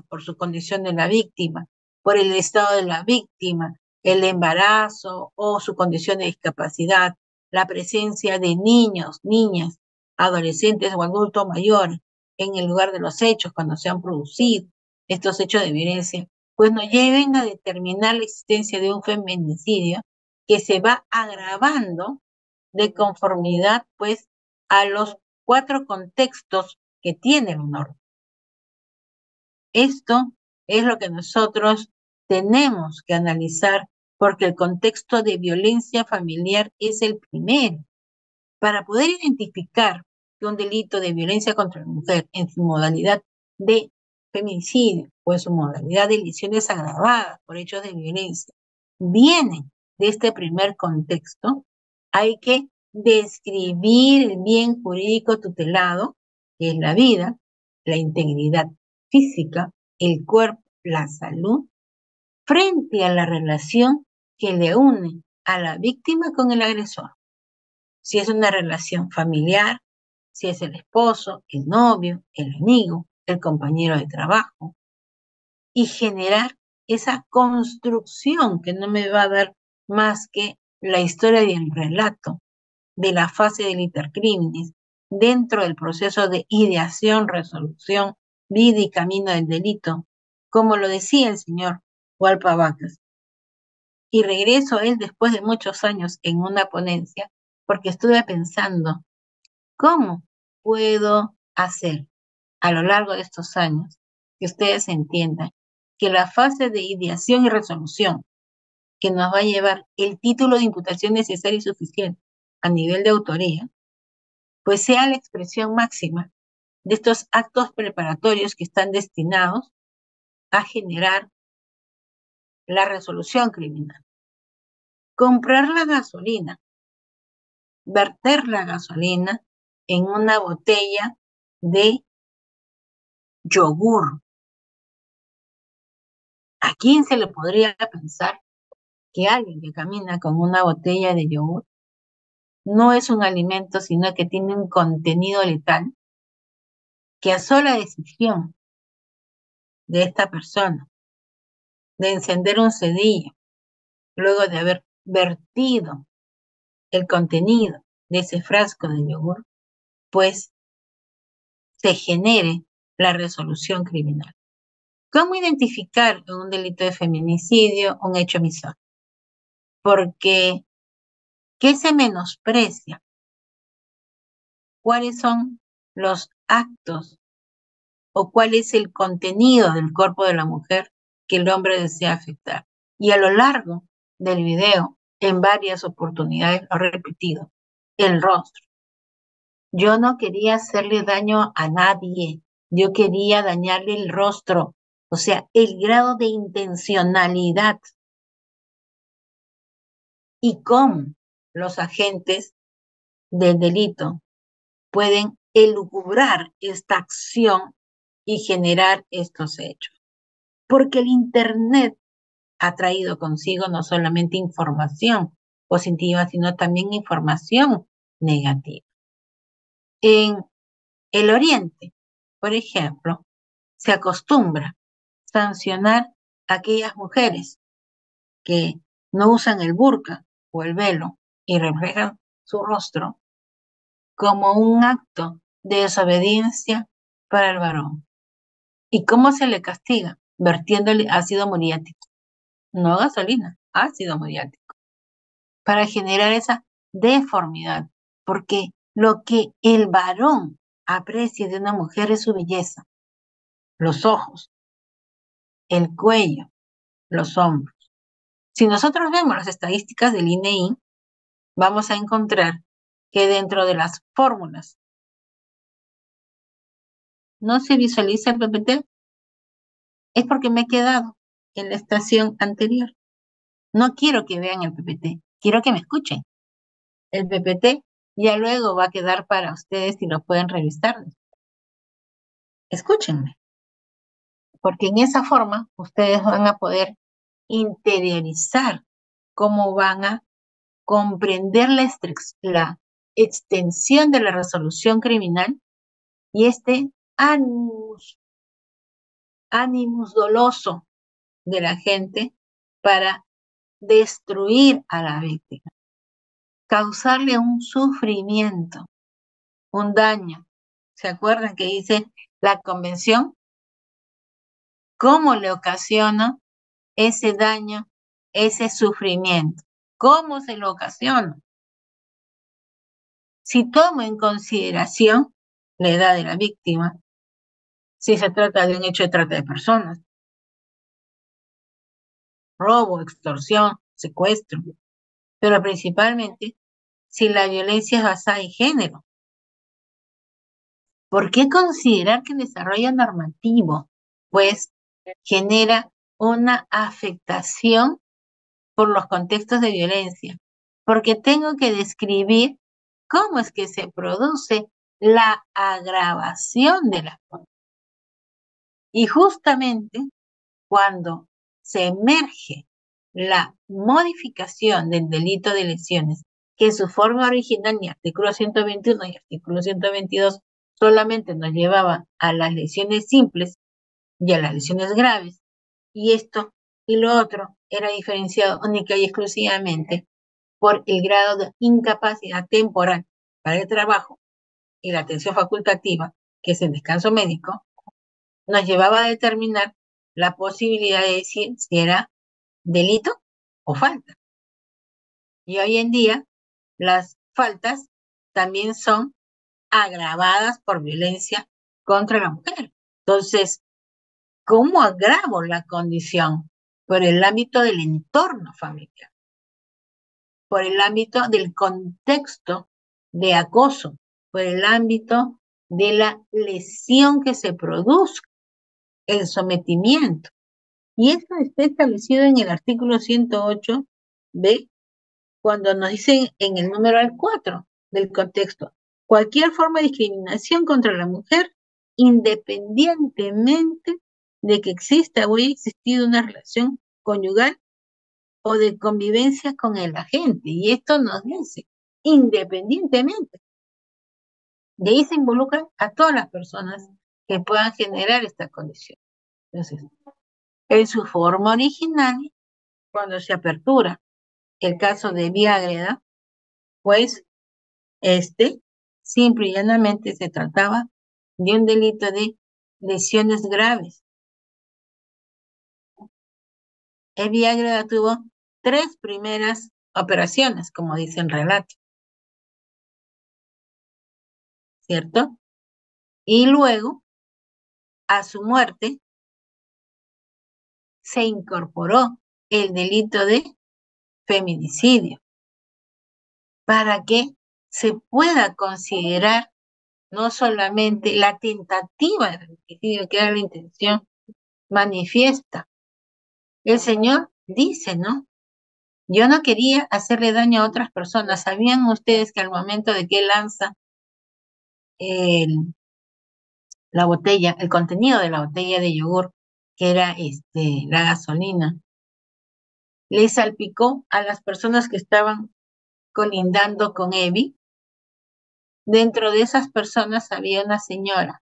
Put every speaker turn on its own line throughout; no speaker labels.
por su condición de la víctima, por el estado de la víctima, el embarazo o su condición de discapacidad, la presencia de niños, niñas, adolescentes o adultos mayores en el lugar de los hechos cuando se han producido estos hechos de violencia, pues nos lleven a determinar la existencia de un feminicidio que se va agravando de conformidad, pues, a los 4 contextos que tiene el menor. Esto es lo que nosotros tenemos que analizar porque el contexto de violencia familiar es el primero. Para poder identificar que un delito de violencia contra la mujer en su modalidad de feminicidio o en su modalidad de lesiones agravadas por hechos de violencia vienen de este primer contexto, hay que describir el bien jurídico tutelado, que es la vida, la integridad física, el cuerpo, la salud, frente a la relación que le une a la víctima con el agresor. Si es una relación familiar, si es el esposo, el novio, el amigo, el compañero de trabajo, y generar esa construcción que no me va a dar más que la historia y el relato de la fase del intercrímenes dentro del proceso de ideación, resolución, vida y camino del delito, como lo decía el señor Hualpa Vacas. Y regreso a él después de muchos años en una ponencia, porque estuve pensando, ¿cómo puedo hacer a lo largo de estos años que ustedes entiendan que la fase de ideación y resolución que nos va a llevar el título de imputación necesario y suficiente a nivel de autoría, pues sea la expresión máxima de estos actos preparatorios que están destinados a generar la resolución criminal? Comprar la gasolina, verter la gasolina en una botella de yogur. ¿A quién se le podría pensar que alguien que camina con una botella de yogur no es un alimento, sino que tiene un contenido letal que a sola decisión de esta persona de encender un cerillo luego de haber vertido el contenido de ese frasco de yogur, pues se genere la resolución criminal? ¿Cómo identificar en un delito de feminicidio un hecho omisor? Porque, ¿qué se menosprecia? ¿Cuáles son los actos o cuál es el contenido del cuerpo de la mujer que el hombre desea afectar? Y a lo largo del video, en varias oportunidades lo he repetido, el rostro. Yo no quería hacerle daño a nadie, yo quería dañarle el rostro, o sea, el grado de intencionalidad y cómo los agentes del delito pueden elucubrar esta acción y generar estos hechos. Porque el Internet ha traído consigo no solamente información positiva, sino también información negativa. En el Oriente, por ejemplo, se acostumbra sancionar a aquellas mujeres que no usan el burka o el velo y reflejan su rostro como un acto de desobediencia para el varón. ¿Y cómo se le castiga? Vertiéndole ácido muriático, no gasolina, ácido muriático, para generar esa deformidad, porque lo que el varón aprecia de una mujer es su belleza, los ojos, el cuello, los hombros. Si nosotros vemos las estadísticas del INEI, vamos a encontrar que dentro de las fórmulas no se visualiza el PPT, es porque me he quedado en la estación anterior. No quiero que vean el PPT, quiero que me escuchen. El PPT ya luego va a quedar para ustedes y lo pueden revisar. Escúchenme, porque en esa forma ustedes van a poder interiorizar cómo van a comprender la extensión de la resolución criminal y este annus animus doloso de la gente para destruir a la víctima, causarle un sufrimiento, un daño. ¿Se acuerdan que dice la convención? ¿Cómo le ocasiono ese daño, ese sufrimiento? ¿Cómo se lo ocasiono? Si tomo en consideración la edad de la víctima, si se trata de un hecho de trata de personas, robo, extorsión, secuestro, pero principalmente si la violencia es basada en género. ¿Por qué considerar que el desarrollo normativo, pues, genera una afectación por los contextos de violencia? Porque tengo que describir cómo es que se produce la agravación de la conducta. Y justamente cuando se emerge la modificación del delito de lesiones, que en su forma original ni artículo 121 y artículo 122 solamente nos llevaban a las lesiones simples y a las lesiones graves, y esto y lo otro era diferenciado única y exclusivamente por el grado de incapacidad temporal para el trabajo y la atención facultativa, que es el descanso médico, nos llevaba a determinar la posibilidad de decir si era delito o falta. Y hoy en día las faltas también son agravadas por violencia contra la mujer. Entonces, ¿cómo agravo la condición? Por el ámbito del entorno familiar, por el ámbito del contexto de acoso, por el ámbito de la lesión que se produzca, el sometimiento. Y eso está establecido en el artículo 108b, cuando nos dicen en el número 4 del contexto, cualquier forma de discriminación contra la mujer, independientemente de que exista o haya existido una relación conyugal o de convivencia con el agente. Y esto nos dice, independientemente. De ahí se involucran a todas las personas que puedan generar esta condición. Entonces, en su forma original, cuando se apertura el caso de Vía Agreda, pues simple y llanamente se trataba de un delito de lesiones graves. El Vía Agreda tuvo 3 primeras operaciones, como dice el relato, ¿cierto? Y luego, a su muerte, se incorporó el delito de feminicidio para que se pueda considerar no solamente la tentativa de feminicidio, que era la intención manifiesta. El Señor dice, ¿no? Yo no quería hacerle daño a otras personas. ¿Sabían ustedes que al momento de que él lanza la botella, el contenido de la botella de yogur, que era la gasolina, le salpicó a las personas que estaban colindando con Evi? Dentro de esas personas había una señora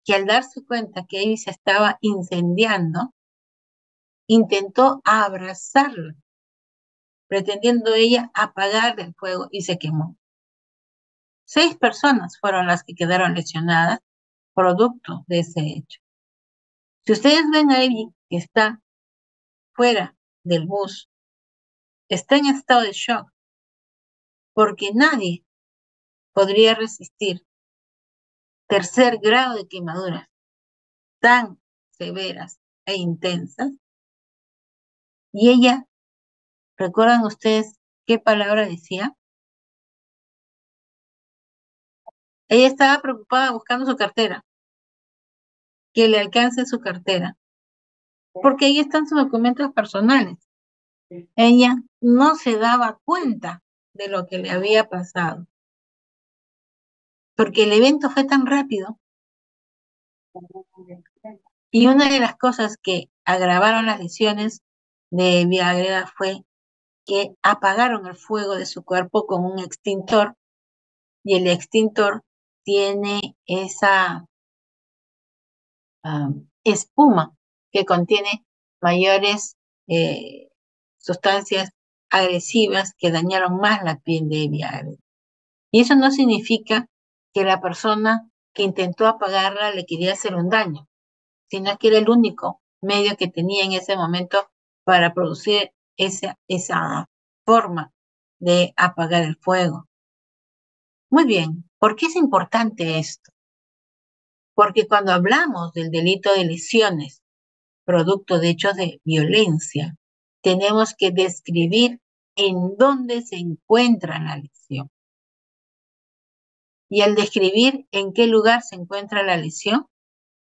que al darse cuenta que Evi se estaba incendiando, intentó abrazarla, pretendiendo ella apagar el fuego, y se quemó. 6 personas fueron las que quedaron lesionadas producto de ese hecho. Si ustedes ven a Evi que está fuera del bus, está en estado de shock, porque nadie podría resistir tercer grado de quemaduras tan severas e intensas. Y ella, ¿recuerdan ustedes qué palabra decía? Ella estaba preocupada buscando su cartera, que le alcance su cartera, porque ahí están sus documentos personales. Ella no se daba cuenta de lo que le había pasado, porque el evento fue tan rápido. Y una de las cosas que agravaron las lesiones de Vía Agreda fue que apagaron el fuego de su cuerpo con un extintor, y el extintor tiene espuma que contiene mayores sustancias agresivas que dañaron más la piel de Evia. Y eso no significa que la persona que intentó apagarla le quería hacer un daño, sino que era el único medio que tenía en ese momento para producir esa forma de apagar el fuego. Muy bien, ¿por qué es importante esto? Porque cuando hablamos del delito de lesiones, producto de hechos de violencia, tenemos que describir en dónde se encuentra la lesión. Y al describir en qué lugar se encuentra la lesión,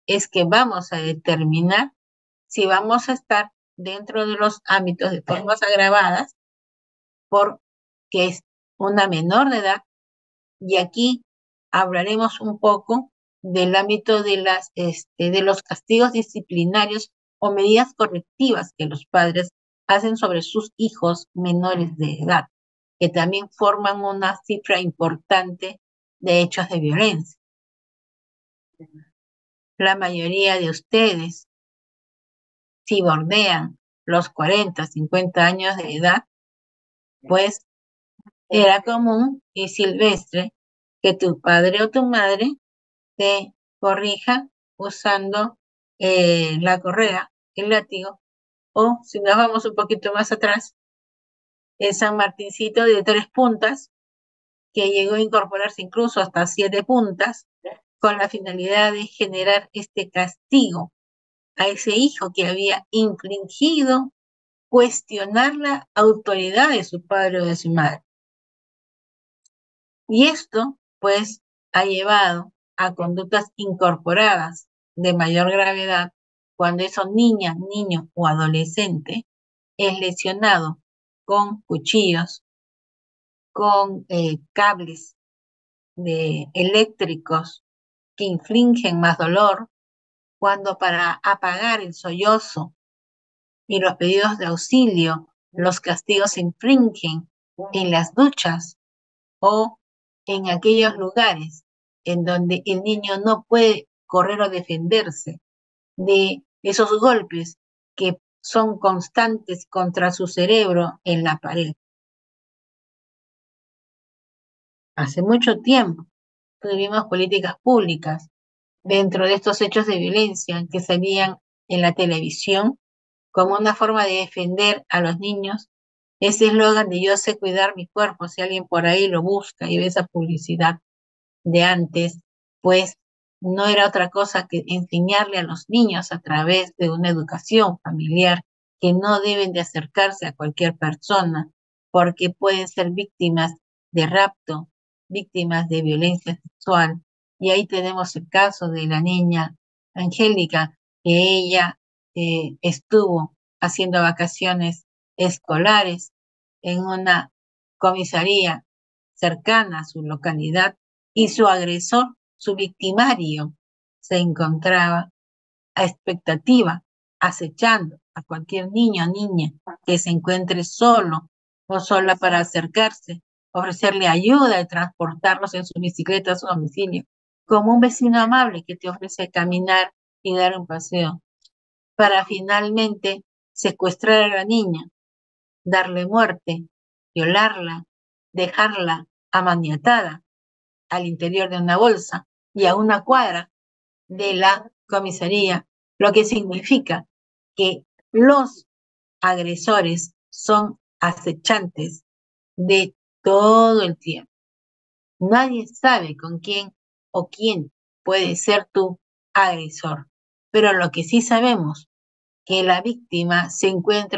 es que vamos a determinar si vamos a estar dentro de los ámbitos de formas agravadas porque es una menor de edad, y aquí hablaremos un poco del ámbito de los castigos disciplinarios o medidas correctivas que los padres hacen sobre sus hijos menores de edad, que también forman una cifra importante de hechos de violencia. La mayoría de ustedes, si bordean los 40, 50 años de edad, pues era común y silvestre que tu padre o tu madre te corrija usando la correa, el látigo, o si nos vamos un poquito más atrás, el San Martincito de 3 puntas, que llegó a incorporarse incluso hasta 7 puntas, con la finalidad de generar este castigo a ese hijo que había infringido, cuestionar la autoridad de su padre o de su madre. Y esto, pues, ha llevado a conductas incorporadas de mayor gravedad cuando esa niña, niño o adolescente es lesionado con cuchillos, con cables eléctricos que infligen más dolor, cuando para apagar el sollozo y los pedidos de auxilio, los castigos se infringen en las duchas o en aquellos lugares en donde el niño no puede correr o defenderse de esos golpes que son constantes contra su cerebro en la pared. Hace mucho tiempo tuvimos políticas públicas dentro de estos hechos de violencia que salían en la televisión como una forma de defender a los niños. Ese eslogan de yo sé cuidar mi cuerpo, si alguien por ahí lo busca y ve esa publicidad de antes, pues no era otra cosa que enseñarle a los niños a través de una educación familiar que no deben de acercarse a cualquier persona porque pueden ser víctimas de rapto, víctimas de violencia sexual. Y ahí tenemos el caso de la niña Angélica, que ella estuvo haciendo vacaciones escolares en una comisaría cercana a su localidad y su agresor, su victimario, se encontraba a expectativa, acechando a cualquier niño o niña que se encuentre solo o sola para acercarse, ofrecerle ayuda y transportarlos en su bicicleta a su domicilio, como un vecino amable que te ofrece caminar y dar un paseo, para finalmente secuestrar a la niña, darle muerte, violarla, dejarla amaniatada al interior de una bolsa y a una cuadra de la comisaría, lo que significa que los agresores son acechantes de todo el tiempo. Nadie sabe con quién o quién puede ser tu agresor, pero lo que sí sabemos que la víctima se encuentra